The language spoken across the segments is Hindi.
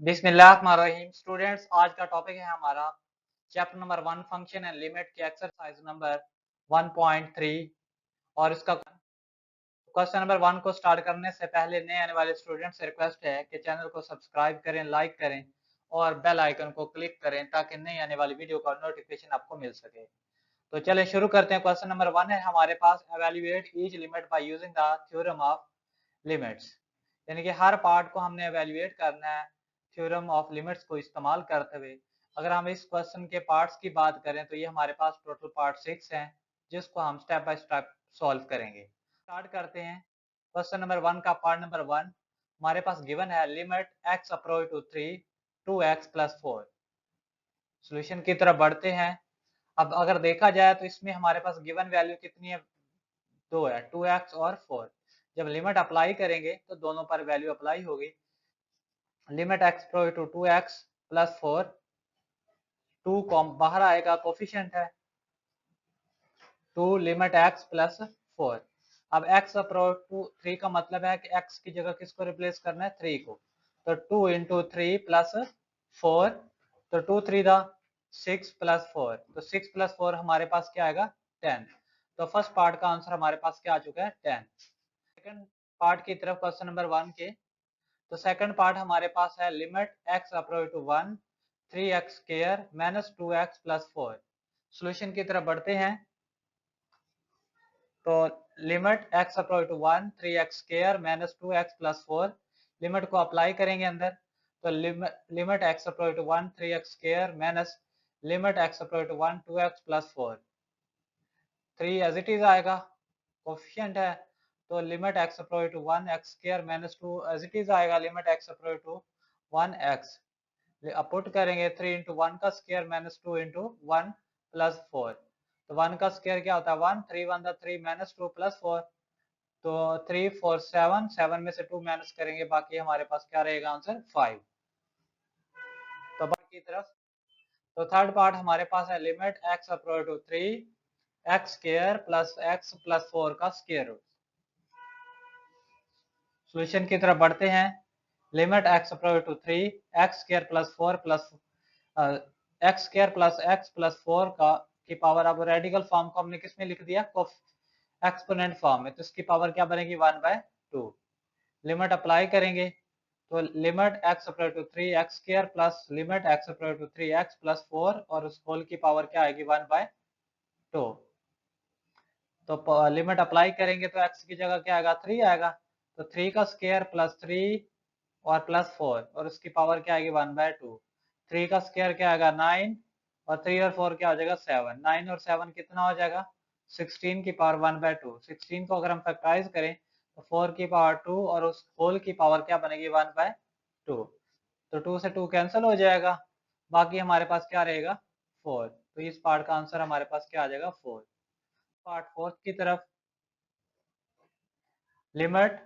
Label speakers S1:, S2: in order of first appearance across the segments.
S1: बिस्मिल्लाहिर्रहमानिर्रहीम। स्टूडेंट्स, आज का टॉपिक है हमारा chapter number 1 function and limit के एक्सरसाइज नंबर 1.3 और इसका क्वेश्चन नंबर 1 को स्टार्ट करने से पहले नए आने वाले स्टूडेंट्स से रिक्वेस्ट है कि चैनल को सब्सक्राइब करें, लाइक करें और बेल आइकन को क्लिक करें ताकि नई आने वाली वीडियो का नोटिफिकेशन आपको मिल सके। तो चलें शुरू करते हैं। क्वेश्चन नंबर 1 है हमारे पास, evaluate each limit by using the theorem of limits. यानी कि हर पार्ट को हमने एवेल्युएट करना है थ्योरम ऑफ लिमिट्स को इस्तेमाल करते हुए। अगर हम इस क्वेश्चन के पार्ट्स की बात करें तो ये हमारे पास टोटल पार्ट 6 हैं जिसको हम स्टेप बाय स्टेप सॉल्व करेंगे। स्टार्ट करते हैं। क्वेश्चन नंबर 1 का पार्ट नंबर 1 हमारे पास गिवन है, limit x approach to 3 2x plus 4। Solution की तरफ बढ़ते हैं। अब अगर देखा जाए तो इसमें हमारे पास गिवन वैल्यू कितनी है, 2 है, 2x और 4। जब लिमिट अप्लाई करेंगे तो दोनों पर वैल्यू अप्लाई होगी। Limit x approach to 2x plus 4, 2 बाहर आएगा, कोफिशिएंट है 2 लिमिट x प्लस 4। अब x अप्रोच टू 3 का मतलब है कि x की जगह किसको रिप्लेस करना है, 3 को। तो 2 इंटू 3 प्लस 4, तो 2 3 दा 6 प्लस 4, तो 6 प्लस 4 हमारे पास क्या आएगा, 10। तो फर्स्ट पार्ट का आंसर हमारे पास क्या आ चुका है, 10। सेकंड पार्ट की तरफ क्वेश्चन नंबर 1 के, तो सेकंड पार्ट हमारे पास है, limit x approach to 1 3x square minus 2x plus 4। Solution की तरफ बढ़ते हैं। तो limit x approach to 1 3x square minus 2x plus 4, limit को अप्लाई करेंगे अंदर। तो limit x approach to 1 3x square minus limit x approach to 1 2x plus 4, 3 as it is आएगा, कोफिशिएंट है। तो limit x approach to 1 x square minus 2 as it is आएगा, limit x approach to 1 x। Put करेंगे 3 इंटू 1 का स्क्वायर माइनस 2 इंटू 1 प्लस 4। तो 1 का स्क्वायर क्या होता है, 1, 3 1 दा 3 माइनस 2 प्लस 4। तो 3 4 7, 7 में से 2 माइनस करेंगे, बाकी हमारे पास क्या रहेगा आंसर, 5। तो बाकी की तरफ, तो थर्ड पार्ट हमारे पास है, limit x approach to 3 x square plus x plus 4 का स्क्वायर रूट। सॉल्यूशन की तरफ बढ़ते हैं। Limit x approach to 3 x square plus 4 plus x square plus x plus 4 का की पावर, अब रेडिकल फॉर्म को हमने किसमें लिख दिया, एक्सपोनेंट फॉर्म में, तो इसकी पावर क्या बनेगी, 1/2। लिमिट अप्लाई करेंगे तो limit x approach to 3 x square plus limit x approach to 3 x plus 4 और उस होल की पावर क्या आएगी, 1/2। तो लिमिट अप्लाई करेंगे तो x की जगह क्या आएगा, 3 आएगा। तो 3 का स्क्वायर प्लस 3 और प्लस 4 और उसकी पावर क्या आएगी, 1/2। 3 का स्क्वायर क्या आएगा, 9 और 3 और 4 क्या हो जाएगा, 7। 9 और 7 कितना हो जाएगा, 16 की पावर 1/2। 16 को अगर हम फैक्टराइज करें तो 4 की पावर 2 और उस होल की पावर क्या बनेगी, 1/2। तो 2 से 2 कैंसिल हो जाएगा, बाकी हमारे पास क्या रहेगा, 4। तो इस पार्ट का आंसर हमारे पास क्या आ जाएगा, 4। पार्ट फोर्थ की तरफ, limit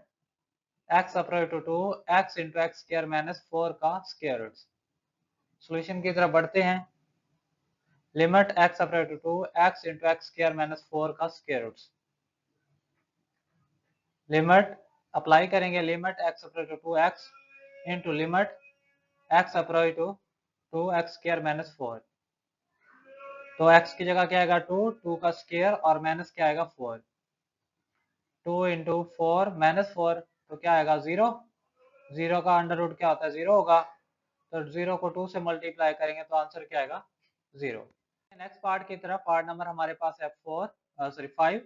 S1: x approach to 2 x into x square minus 4 का स्क्वायर रूट। सॉल्यूशन की तरफ बढ़ते हैं। Limit x approach to 2 x into x square minus 4 का स्क्वायर रूट। लिमिट अप्लाई करेंगे, limit x approach to 2x into limit x approach to 2x square minus 4। तो x की जगह क्या आएगा, 2, 2 का स्क्वायर और माइनस क्या आएगा, 4। 2 इंटू 4 माइनस 4, तो क्या आएगा, 0। 0 का अंडर रूट क्या होता है, 0 होगा। तो 0 को 2 से मल्टीप्लाई करेंगे तो आंसर क्या आएगा, 0। नेक्स्ट पार्ट की तरफ, पार्ट नंबर हमारे पास है 5।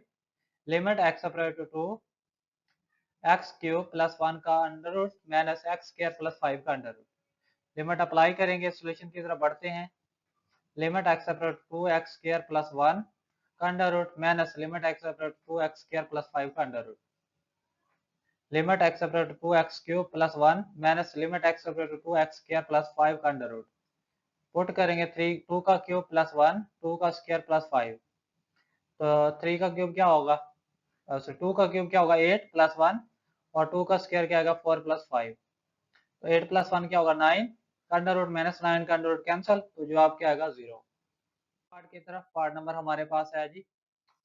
S1: Limit x approach to 2 x cube plus 1 का under root minus x square plus 5 का अंडर रूट। लिमिट अप्लाई करेंगे, सॉल्यूशन की तरफ बढ़ते हैं। Limit x approach to 2 x square plus 1 का under root minus limit x approach to 2 x square plus 5 का under root. Limit x approach to 2 x cube plus 1 minus limit x approach to 2 x square plus 5 का अंडर रूट। पुट करेंगे 3 2 का क्यूब प्लस 1 2 का स्क्वायर प्लस 5। तो 3 का क्यूब क्या होगा, 2 का क्यूब क्या होगा, 8 प्लस 1 और 2 का स्क्वायर क्या आएगा, 4 प्लस 5। तो 8 प्लस 1 क्या होगा, 9 का अंडर रूट माइनस 9 का अंडर रूट कैंसिल, तो जवाब क्या आएगा, 0। पार्ट की तरफ, पार्ट नंबर हमारे पास है जी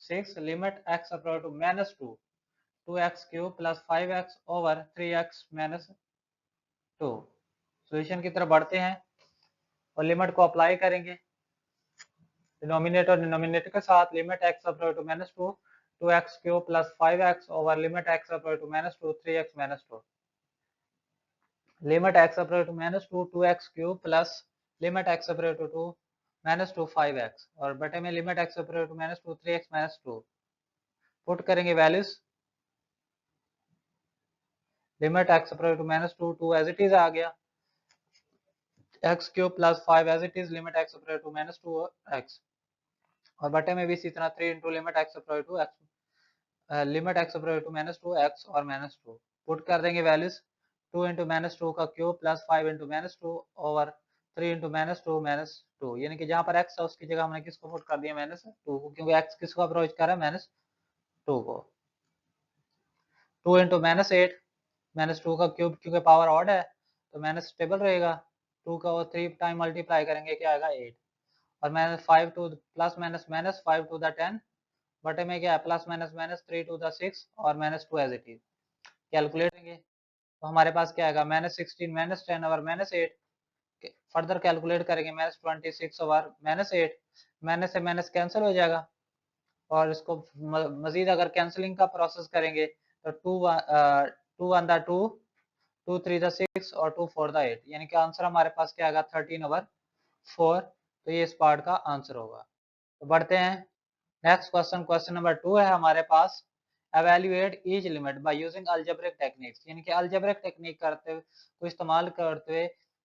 S1: 6। Limit x approach to -2 2x cube plus 5x over 3x minus 2। Solution की तरफ बढ़ते हैं और लिमिट को अप्लाई करेंगे डिनोमिनेटर और डिनोमिनेटर के साथ। Limit x apply to -2 2x cube plus 5x over limit x apply to -2 3x -2 limit x apply to -2 2x cube plus limit x apply to -2 5x और बटे में limit x apply to -2 3x -2 put करेंगे values. Limit x apply to -2 2 as it is आ गया x cube plus 5 as it is limit x apply to -2 x और बटे में भी इसी तरह 3 into limit x apply to x limit x apply to -2 x और -2 पुट कर देंगे वैल्यूज 2 इंटू -2 का cube plus 5 into -2 over 3 into -2 यानी कि जहाँ पर x है उसकी जगह हमने किसको पुट कर दिया -2 को क्योंकि x किसको अप्रोच कर रहा है -2 को। 2 इंटू -8 -2 का क्यूब क्योंकि पावर ऑड है तो माइनस टेबल रहेगा 2 का और 3 टाइम मल्टीप्लाई करेंगे क्या आएगा 8 और -5 to plus minus 5 to the 10 बटे में क्या है प्लस माइनस 3 टू द 6 और -2 एज इट इज कैलकुलेट करेंगे तो हमारे पास क्या आएगा -16 -10 और -8 फर्दर कैलकुलेट करेंगे -26 और -8 माइनस से माइनस कैंसिल हो जाएगा और इसको मजीद अगर कैंसिलिंग का प्रोसेस करेंगे तो 2 1 द 2 2 3 द 6 और 2 4 द 8 यानी कि आंसर हमारे पास क्या आएगा 13/4 तो ये इस पार्ट का आंसर होगा। तो बढ़ते हैं नेक्स्ट क्वेश्चन। क्वेश्चन नंबर 2 है हमारे पास evaluate each limit by using algebraic techniques यानी कि अलजेब्रिक टेक्निक करते हुए को इस्तेमाल करते हुए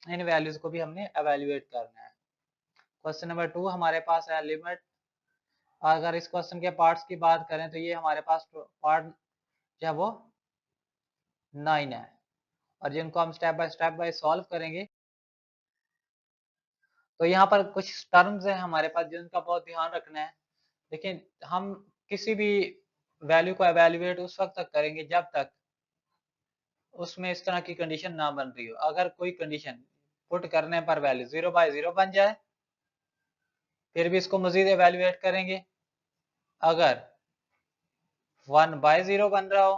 S1: इन वैल्यूज को भी हमने एवेल्युएट करना है। क्वेश्चन नंबर 2 हमारे पास है लिमिट। अगर इस क्वेश्चन के पार्ट्स की बात करें तो ये हमारे पास पार्ट जो है वो 9 है और जिनको हम स्टेप बाय सॉल्व करेंगे तो यहाँ पर कुछ टर्म्स हैं हमारे पास जिनका बहुत ध्यान रखना है। लेकिन हम किसी भी वैल्यू को एवेल्युएट उस वक्त तक करेंगे जब तक उसमें इस तरह की कंडीशन ना बन रही हो। अगर कोई कंडीशन पुट करने पर वैल्यू 0/0 बन जाए फिर भी इसको मजीद एवेल्युएट करेंगे। अगर 1/0 बन रहा हो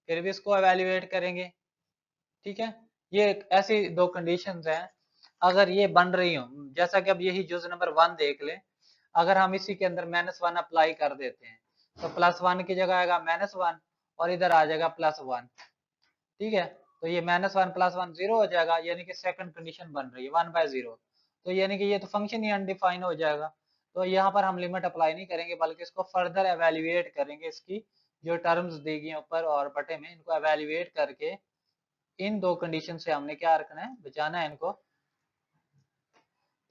S1: फिर भी इसको एवेल्युएट करेंगे। ठीक है, ये ऐसी दो कंडीशंस हैं अगर ये बन रही हो जैसा कि अब यही जुज नंबर 1 देख ले अगर हम इसी के अंदर -1 अप्लाई कर देते हैं तो +1 की जगह आएगा -1 और इधर आ जाएगा +1। ठीक है, तो ये -1 +1 0 हो जाएगा यानी कि सेकंड कंडीशन बन रही है 1/0 तो यानी कि ये तो फंक्शन ही अनडिफाइन हो जाएगा। तो यहाँ पर हम लिमिट अप्लाई नहीं करेंगे बल्कि इसको फर्दर एवेल्युएट करेंगे। इसकी जो टर्म्स दी गई ऊपर और बटे में इनको एवेल्युएट करके इन दो कंडीशन से हमने क्या रखना है बचाना है इनको।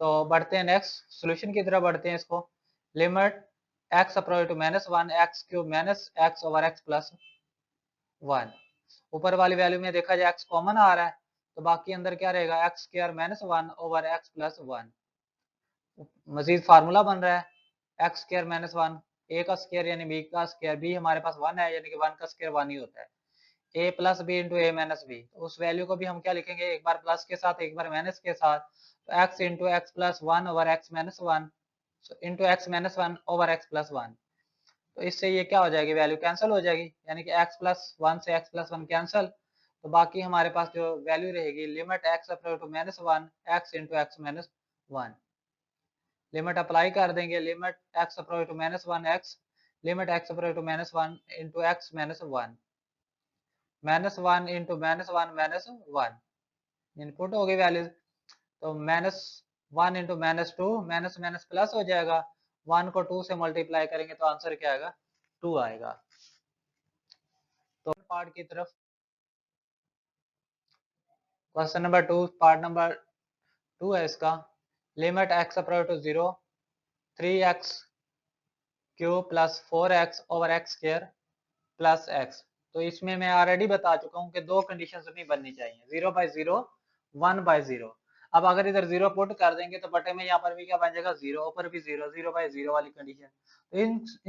S1: तो बढ़ते हैं नेक्स्ट सॉल्यूशन की तरफ बढ़ते हैं। इसको limit x approach to -1 x cube -x over x plus 1 ऊपर वाली वैल्यू में देखा जाए x कॉमन आ रहा है तो बाकी अंदर क्या रहेगा x square -1 over x plus 1 मजीद फार्मूला बन रहा है x स्क्वायर -1 a का स्क्वायर यानी b का स्क्वायर b हमारे पास 1 है यानी कि 1 का स्क्वायर 1 ही होता है a plus B into A minus B तो उस वैल्यू को भी हम क्या लिखेंगे एक बार प्लस के साथ एक बार माइनस के साथ तो x into x plus 1 over x minus 1 into x minus 1 over x plus 1 तो इससे ये क्या हो जाएगी वैल्यू कैंसिल हो जाएगी यानी कि x प्लस 1 से x प्लस 1 कैंसिल तो बाकी हमारे पास जो वैल्यू रहेगी limit x approach to -1 x into x minus 1 limit apply कर देंगे limit x approach to -1 x limit x approach to -1 into x minus 1 -1 into -1 input हो गई वैल्यू तो -1 इंटू -2 माइनस माइनस प्लस हो जाएगा 1 को 2 से मल्टीप्लाई करेंगे तो आंसर क्या आएगा 2 आएगा। तो पार्ट की तरफ क्वेश्चन नंबर 2 पार्ट नंबर 2 है इसका limit x approach to 0 3x cube plus 4x over x square plus x तो इसमें मैं ऑलरेडी बता चुका हूँ कि दो कंडीशंस नहीं बननी चाहिए 0/0 1/0। अब अगर इधर 0 पुट कर देंगे तो बटे में यहाँ पर भी क्या बन जाएगा 0 ऊपर भी 0 0/0 वाली कंडीशन तो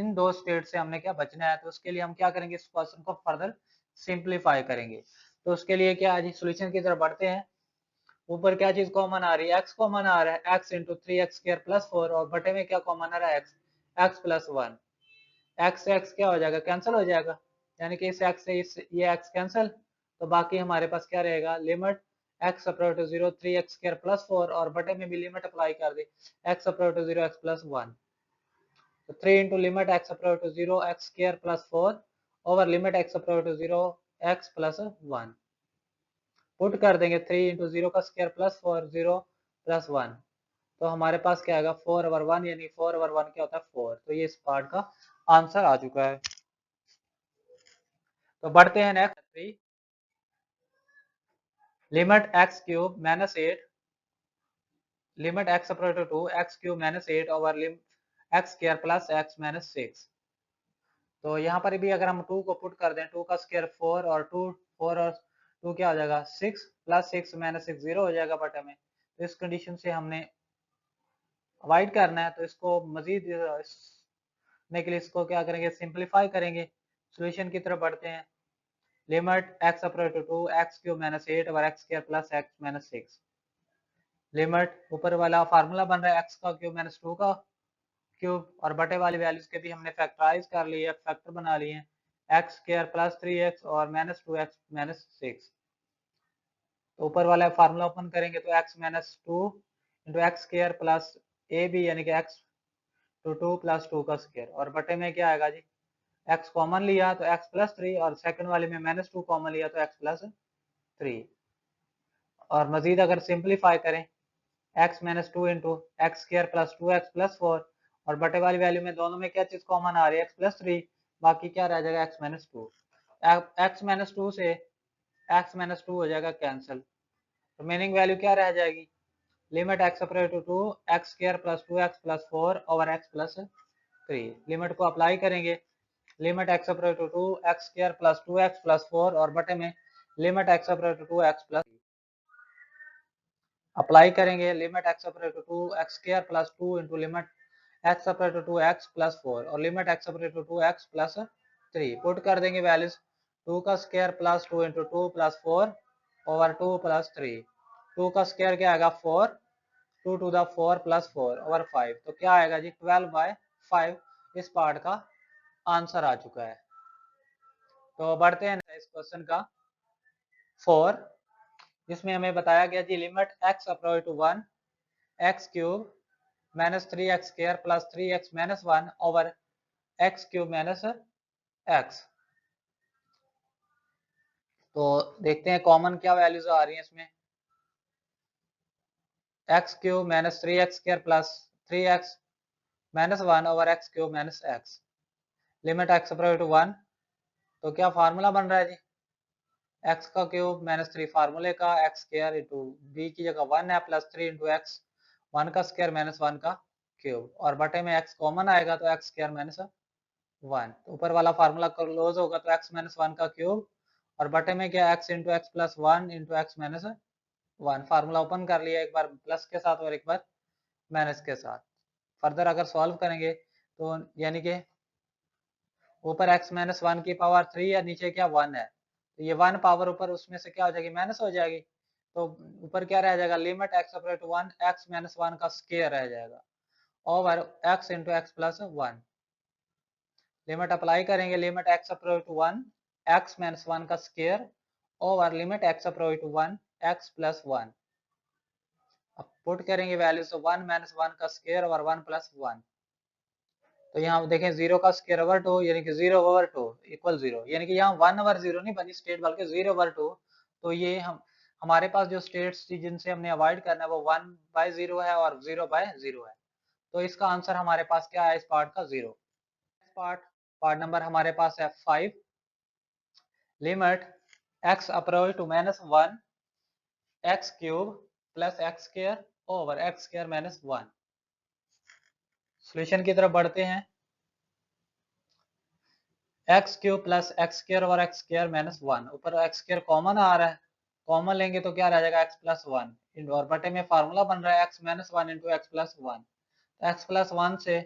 S1: इन दो स्टेट से हमने क्या बचना है तो उसके लिए हम क्या करेंगे इस क्वेश्चन को फर्दर सिंप्लीफाई करेंगे। तो उसके लिए क्या आज सोल्यूशन की तरफ बढ़ते हैं। ऊपर क्या चीज कॉमन आ रही है x कॉमन आ रहा है x into 3x square plus 4 और बटे में क्या कॉमन आ रहा है x प्लस 1 x से x क्या हो जाएगा कैंसिल हो जाएगा यानी कि इस x से ये x कैंसिल तो बाकी हमारे पास क्या रहेगा limit x approach to 0 3x square plus 4 और बटे में भी लिमिट अप्लाई कर दी x approach to 0 x plus 1। तो 3 into limit x approach to 0 x square plus 4 over limit x approach to 0 x plus 1। Put कर देंगे 3 इंटू 0 का स्क्वायर प्लस 4 0 प्लस 1। तो हमारे पास क्या आएगा 4 ओवर 1 यानी 4 ओवर 1 क्या होता है 4। तो ये इस पार्ट का आंसर आ चुका है। तो बढ़ते हैं next 3 limit x cube minus 8 limit x approach to 2 x cube minus 8 over limit x square plus x minus 6। तो यहाँ पर भी अगर हम 2 को पुट कर दें 2 का स्क्वायर 4 और 2 4 और 2 क्या हो जाएगा 6 प्लस 6 माइनस 6 0 हो जाएगा बटे में। तो इस कंडीशन से हमने अवॉइड करना है। तो इसको मजीद करने के लिए इसको क्या करेंगे सिंप्लीफाई करेंगे। सॉल्यूशन की तरफ बढ़ते हैं। Limit x approach to 2 x cube minus 8 over x square plus x minus 6। Limit ऊपर वाला फार्मूला बन रहा है एक्स का क्यूब माइनस 2 का क्यूब और बटे वाली वैल्यूज के भी हमने फैक्टराइज कर लिए फैक्टर बना लिए एक्स स्क्वायर प्लस 3x और माइनस 2x माइनस 6। तो ऊपर वाला फार्मूला ओपन करेंगे तो x minus 2 into x square plus A B यानी कि x टू 2 प्लस 2 का स्क्वायर और बटे में क्या आएगा जी x कॉमन लिया तो x प्लस 3 और सेकंड वाले में माइनस 2 कॉमन लिया तो x प्लस 3 और मजीद अगर सिंप्लीफाई करें x minus 2 into x square plus 2x plus 4 और बटे वाली वैल्यू में दोनों में क्या चीज कॉमन आ रही है x प्लस 3 बाकी क्या रह जाएगा x माइनस 2 x माइनस 2 से x माइनस 2 हो जाएगा कैंसिल। रिमेनिंग वैल्यू क्या रह जाएगी limit x approach to 2 x square plus 2x plus 4 over x plus 3। Limit को अप्लाई करेंगे limit x approach to 2 x square plus 2x plus 4 और बटे में limit x approach to 2 x plus apply करेंगे limit x approach to 2 x square plus 2 into limit x approach to 2 x plus 4 और limit x approach to 2 x plus 3 put कर देंगे वैल्यूज 2 का square plus 2 into 2 plus 4 over 2 plus 3। 2 का स्क्वायर क्या आएगा 4 2 टू द 4 प्लस 4 ओवर 5। तो क्या आएगा जी 12/5 इस पार्ट का आंसर आ चुका है। तो बढ़ते हैं इस क्वेश्चन का 4 जिसमें हमें बताया गया जी limit x approach to 1 x cube minus 3x square plus 3x minus 1 over x cube minus x. तो देखते हैं कॉमन क्या वैल्यूज आ रही हैं इसमें x cube minus 3x square plus 3x minus 1 over x cube minus x. Limit x approach to 1 तो क्या फार्मूला बन रहा है जी एक्स का क्यूब माइनस 3 फार्मूले का एक्स स्क्वायर इंटू बी की जगह 1 है प्लस 3 इंटू एक्स 1 का स्क्वायर माइनस 1 का क्यूब और बटे में एक्स कॉमन आएगा तो एक्स स्क्वायर माइनस 1। तो ऊपर वाला फार्मूला क्लोज होगा तो एक्स माइनस 1 का क्यूब और बटे में क्या x into x plus 1 into x minus 1। Formula open कर लिया एक बार प्लस के साथ और एक बार माइनस के साथ। फर्दर अगर सॉल्व करेंगे तो यानी कि ऊपर x माइनस 1 की पावर 3 है नीचे क्या 1 है तो ये 1 पावर ऊपर उसमें से क्या हो जाएगी माइनस हो जाएगी। तो ऊपर क्या रह जाएगा limit x approach to 1 x minus 1 का स्क्वायर रह जाएगा over x into x plus 1। Limit apply करेंगे limit x approach to 1 x minus 1 का square over limit x approach to 1 x plus 1। अब पुट करेंगे वैल्यूज 1 माइनस 1 का स्क्वायर ओवर 1 प्लस 1। तो यहाँ देखें 0 का स्क्वायर ओवर 2 यानी कि 0 ओवर 2 इक्वल 0 यानी कि यहाँ 1 ओवर 0 नहीं बनी स्टेट बल्कि 0 ओवर 2। तो ये हमारे पास जो स्टेट्स थी जिनसे हमने अवॉइड करना है वो 1/0 है और 0/0 है। तो इसका आंसर हमारे पास क्या है इस पार्ट का 0। पार्ट नंबर हमारे पास है 5 limit x approach to minus 1 x cube plus x square over x square minus 1। Solution की तरफ बढ़ते हैं x cube plus x square over x square minus 1 ऊपर एक्स स्क्वायर कॉमन आ रहा है कॉमन लेंगे तो क्या रह जाएगा एक्स प्लस 1 और बटे में फार्मूला बन रहा है x minus 1 into x plus 1। तो एक्स प्लस 1 से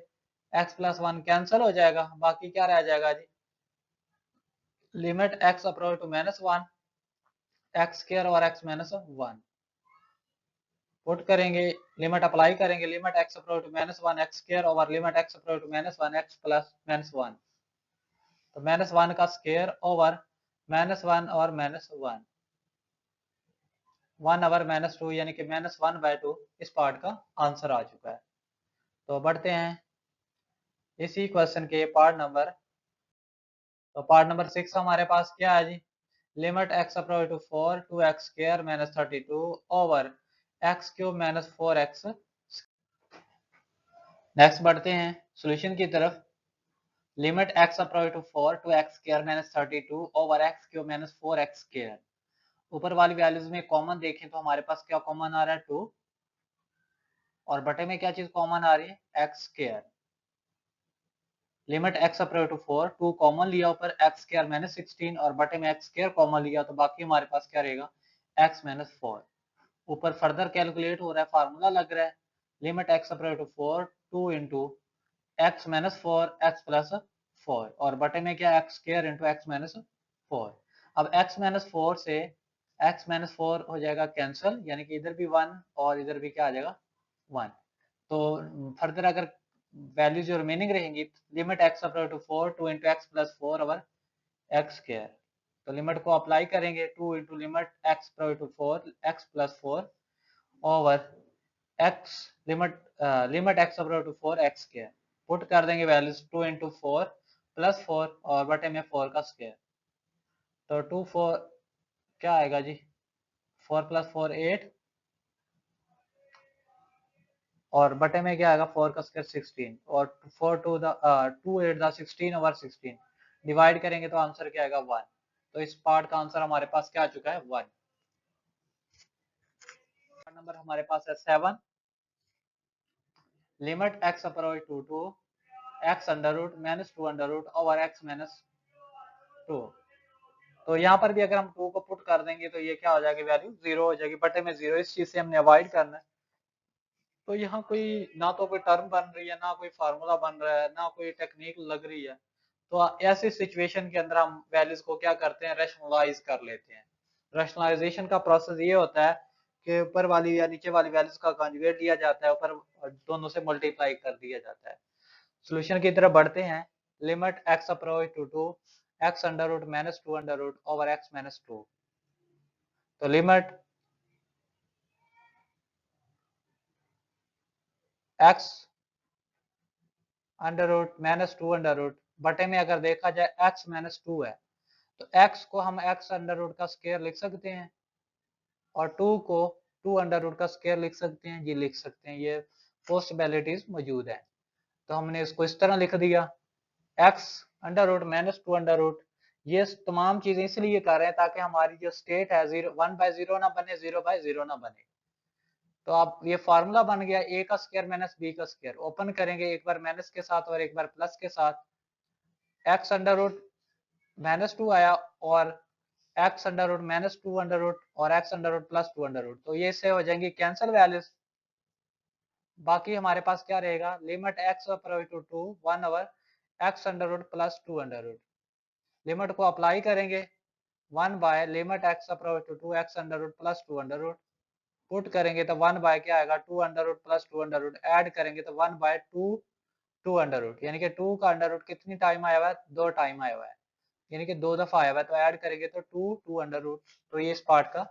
S1: एक्स प्लस 1 कैंसिल हो जाएगा बाकी क्या रह जाएगा जी limit x approach to minus 1 x square और एक्स माइनस 1 पुट करेंगे लिमिट अप्लाई करेंगे limit x approach to minus 1 x square over limit x approach to minus 1 x plus minus 1। तो माइनस 1 का स्क्वायर ओवर माइनस 1 और माइनस 1 1/-2 यानी कि -1/2 इस पार्ट का आंसर आ चुका है। तो बढ़ते हैं इसी क्वेश्चन के पार्ट नंबर 6 हमारे पास क्या है जी, limit x approach to 4 2x² - 32 over x³ - 4x। Next बढ़ते हैं सॉल्यूशन की तरफ। Limit x approach to 4 2x² - 32 over x³ - 4x²। ऊपर वाली वैल्यूज में कॉमन देखें तो हमारे पास क्या कॉमन आ रहा है 2, और बटे में क्या चीज कॉमन आ रही है x²। Limit x approach to 4 2 common लिया ऊपर x² - 16 और बटे में x² कॉमन लिया तो बाकी हमारे पास क्या रहेगा x - 4। ऊपर फर्दर कैलकुलेट हो रहा है, फार्मूला लग रहा है limit x approach to 4 2 into x - 4 x + 4 और बटे में क्या x² इंटू x - 4। अब x - 4 से x - 4 हो जाएगा कैंसिल, यानी कि इधर भी 1 और इधर भी क्या आ जाएगा 1। तो फर्दर अगर वैल्यू जो रिमेनिंग रहेंगी, limit x approach to 4 2 into x + 4 over x²। तो लिमिट को अप्लाई करेंगे 2 into limit x approach to 4 x + 4 over x limit x approach to 4 x²। Put कर देंगे वैल्यूज 2 इंटू 4 + 4 और बटे में 4 का स्क्वायर। तो 2 4 क्या आएगा जी, 4 + 4 8 और बटे में क्या आएगा 4 का स्क्वायर 16 और 2 8 द 16 ओवर 16 डिवाइड करेंगे तो आंसर क्या आएगा 1। तो इस पार्ट का आंसर हमारे पास क्या आ चुका है 1। पार्ट नंबर हमारे पास है 7। Limit x approach to 2 x under root - 2 under root over x - 2। तो यहाँ पर भी अगर हम 2 को पुट कर देंगे तो ये क्या हो जाएगी वैल्यू 0 हो जाएगी, बटे में 0। इस चीज से हमने अवॉइड करना है। तो यहाँ कोई ना तो कोई टर्म बन रही है, ना कोई फार्मूला बन रहा है, ना कोई टेक्निक लग रही है। तो ऐसी सिचुएशन के अंदर हम वैल्यूज को क्या करते हैं रैशनलाइज कर लेते हैं। रैशनलाइजेशन का प्रोसेस ये होता है कि ऊपर वाली या नीचे वाली वैल्यूज का कॉन्जुगेट लिया जाता है, ऊपर दोनों से मल्टीप्लाई कर दिया जाता है। सॉल्यूशन की तरफ बढ़ते हैं। Limit x approach to 2 x under root - 2 under root over x - 2। तो limit x under root - 2 under root बटे में अगर देखा जाए x - 2 है तो x को हम x अंडर रूट का स्क्वायर लिख सकते हैं और 2 को 2 अंडर रूट का स्क्वायर लिख सकते हैं। जी लिख सकते हैं, ये पॉसिबिलिटीज मौजूद है। तो हमने इसको इस तरह लिख दिया x under root - 2 under root. ये तमाम चीजें इसलिए कर रहे हैं ताकि हमारी जो स्टेट है 1/0 ना बने, 0/0 ना बने। तो अब ये फार्मूला बन गया a का स्क्वायर माइनस b का स्क्वायर। ओपन करेंगे एक बार माइनस के साथ और एक बार प्लस के साथ। x अंडर रूट -2 आया और x under root -2 under root और x under root +2 under root. तो ये इससे हो जाएंगी कैंसिल वैल्यूज। बाकी हमारे पास क्या रहेगा limit x approach to 2 1 over x under root +2 under root. Limit को अप्लाई करेंगे 1 by limit x approach to 2 x under root +2 under root. Put करेंगे तो 1 बाय क्या आएगा 2 under root +2 under root. Add करेंगे तो 1 बाय 2 अंडर रूट, यानी कि 2 का अंडर रूट कितनी टाइम आया हुआ है 2 टाइम आया हुआ है, यानी कि 2 दफा आया हुआ है। तो ऐड करेंगे तो 2 अंडर रूट। तो ये इस पार्ट का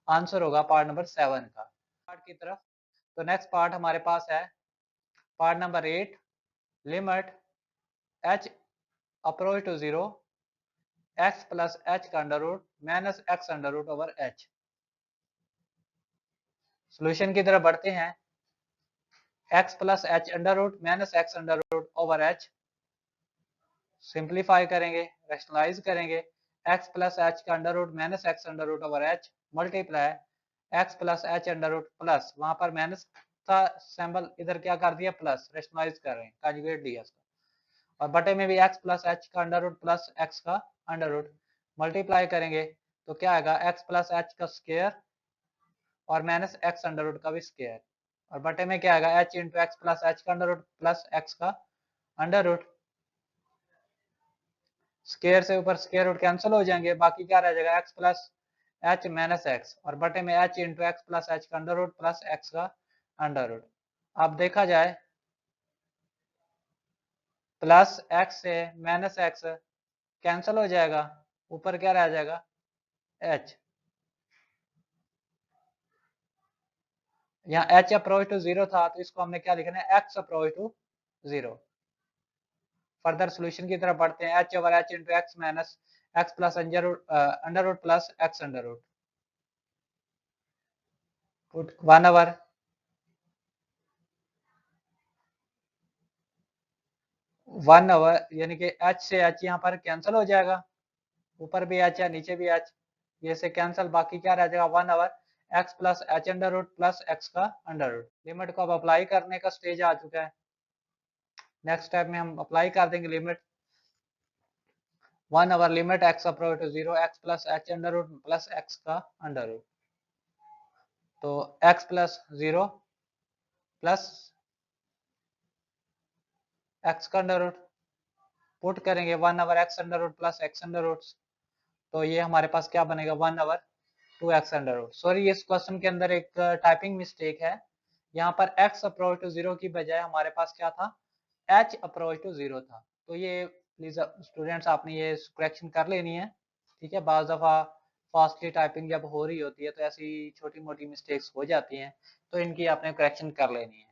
S1: आंसर होगा पार्ट नंबर 7 का। पार्ट की तरफ तो नेक्स्ट पार्ट हमारे पास है part number 8। Limit h approach to 0 x plus h का under root minus x under root over h। Solution की तरफ बढ़ते हैं। x plus h under root minus x under root over h simplify करेंगे, रैशनलाइज करेंगे। x प्लस h का under root minus x under root over h multiply x plus h under root plus वहां पर माइनस था सिंबल, इधर क्या कर दिया प्लस, रैशनलाइज कर रहे हैं, कॉन्जुगेट दिया इसका। और बटे में भी x प्लस h का अंडर रूट प्लस x का अंडर रूट मल्टीप्लाई करेंगे तो क्या आएगा x प्लस h का स्क्वायर और माइनस x अंडर रूट का भी स्क्वायर। और बटे में क्या आएगा h into x plus h का अंडर रूट प्लस x का अंडर रूट। स्क्वायर से ऊपर स्क्वायर रूट कैंसिल हो जाएंगे, बाकी क्या रह जाएगा x plus h minus x और बटे में h into x plus h का अंडर रूट प्लस x का अंडर रूट। अब देखा जाए प्लस x से माइनस x कैंसिल हो जाएगा, ऊपर क्या रह जाएगा h। यहाँ h अप्रोच टू 0 था, तो इसको हमने क्या लिखना है, x approach to 0। Further solution की तरफ बढ़ते हैं। h over h into x minus x plus under root plus x under root, put 1 over यानी कि h से h यहाँ पर कैंसिल हो जाएगा, ऊपर भी h है नीचे भी h, ये से कैंसिल, बाकी क्या रह जाएगा 1 over x plus h under root plus x का अंडर रूट। लिमिट को अब अप्लाई करने का स्टेज आ चुका है। नेक्स्ट स्टेप में हम अप्लाई कर देंगे limit 1 over limit x approach to 0 x plus h under root plus x का अंडर रूट। तो x प्लस 0 प्लस x का अंडर रूट पुट करेंगे 1 over x under root plus x under root, तो ये हमारे पास क्या बनेगा 1 over 2x under root. Sorry, इस क्वेश्चन के अंदर एक टाइपिंग मिस्टेक है, यहाँ पर x अप्रोच टू 0 की बजाय हमारे पास क्या था, h अप्रोच टू 0 था। तो ये प्लीज स्टूडेंट्स आपने ये करेक्शन कर लेनी है, ठीक है। बाज़ दफ़ा फास्टली टाइपिंग जब हो रही होती है तो ऐसी छोटी मोटी मिस्टेक्स हो जाती हैं, तो इनकी आपने करेक्शन कर लेनी है।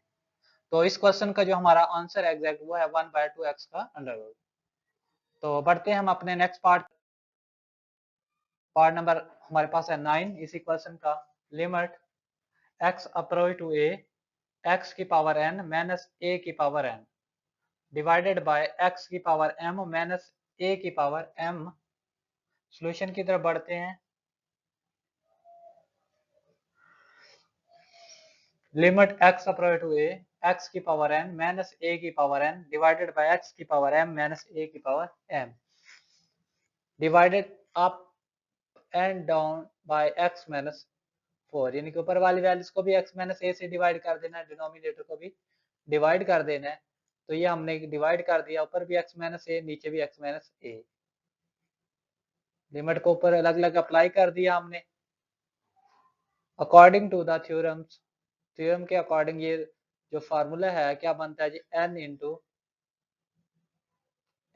S1: तो इस क्वेश्चन का जो हमारा आंसर एग्जैक्ट वो है 1/2x का अंडर रूट। तो बढ़ते हैं हम अपने नेक्स्ट पार्ट, पार्ट नंबर हमारे पास है 9 इसी क्वेश्चन का। Limit x approach to a x की पावर n माइनस a की power n divided by x की पावर m माइनस a की पावर m। सॉल्यूशन की तरफ बढ़ते हैं। Limit x approach to a x की पावर n माइनस a की power n divided by x की पावर m माइनस a की power m divided up and down by x minus 4, यानी कि ऊपर वाली वैल्यूज को भी x माइनस a से डिवाइड कर देना है, डिनोमिनेटर को भी डिवाइड कर देना है। तो ये हमने डिवाइड कर दिया, ऊपर भी x माइनस a नीचे भी x माइनस a। लिमिट को ऊपर अलग अलग अप्लाई कर दिया हमने according to the theorems. Theorem के अकॉर्डिंग ये जो फार्मूला है क्या बनता है जी, n इंटू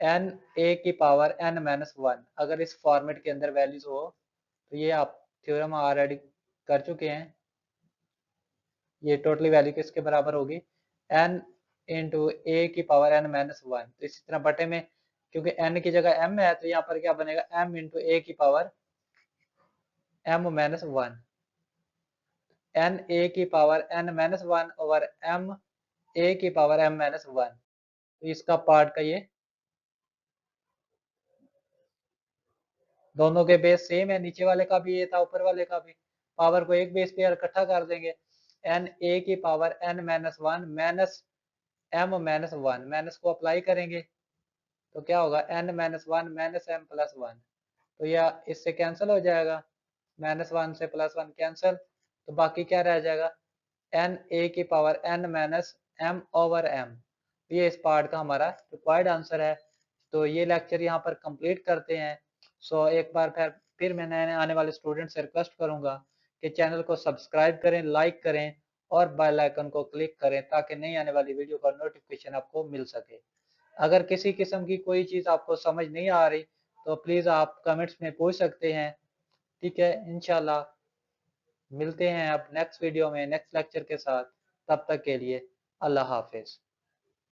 S1: n a की पावर n माइनस 1। अगर इस फॉर्मेट के अंदर वैल्यूज हो तो ये आप थ्योरम ऑलरेडी कर चुके हैं। ये टोटली वैल्यू किसके बराबर होगी, n इंटू ए की पावर n माइनस 1। तो इसी तरह बटे में क्योंकि n की जगह m है, तो यहाँ पर क्या बनेगा m इंटू ए की power m minus 1, n a की power n minus 1 over m a की पावर m माइनस 1। तो इसका पार्ट का ये दोनों के बेस सेम है, नीचे वाले का भी ये था ऊपर वाले का भी, पावर को एक बेस पे इकट्ठा कर देंगे, n a की power n minus 1 minus m minus 1, minus को अप्लाई करेंगे तो क्या होगा n minus 1 minus m plus 1। तो यह इससे कैंसिल हो जाएगा, माइनस 1 से प्लस 1 कैंसिल, तो बाकी क्या रह जाएगा n a की power n minus m over m। ये इस पार्ट का हमारा रिक्वायर्ड आंसर है। तो ये लेक्चर यहाँ पर कंप्लीट करते हैं। सो एक बार फिर मैं नए आने वाले स्टूडेंट से रिक्वेस्ट करूंगा कि चैनल को सब्सक्राइब करें, लाइक करें और बेल आइकन को क्लिक करें ताकि नई आने वाली वीडियो का नोटिफिकेशन आपको मिल सके। अगर किसी किस्म की कोई चीज़ आपको समझ नहीं आ रही तो प्लीज़ आप कमेंट्स में पूछ सकते हैं, ठीक है। इंशाल्लाह मिलते हैं अब नेक्स्ट वीडियो में नेक्स्ट लेक्चर के साथ, तब तक के लिए अल्लाह हाफिज।